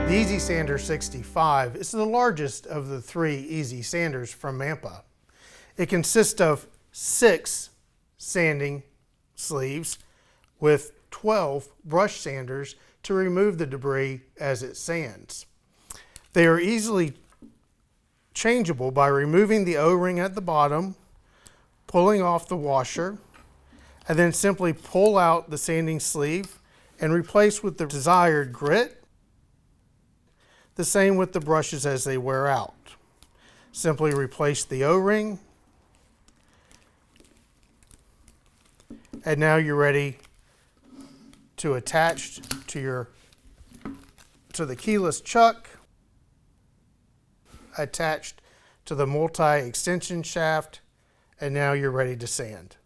The EZ Sander 65 is the largest of the 3 EZ sanders from Manpa. It consists of 6 sanding sleeves with 12 brush sanders to remove the debris as it sands. They are easily changeable by removing the O-ring at the bottom, pulling off the washer, and then simply pull out the sanding sleeve and replace with the desired grit. The same with the brushes as they wear out. Simply replace the O-ring, and now you're ready to attach to the keyless chuck, attached to the multi-extension shaft, and now you're ready to sand.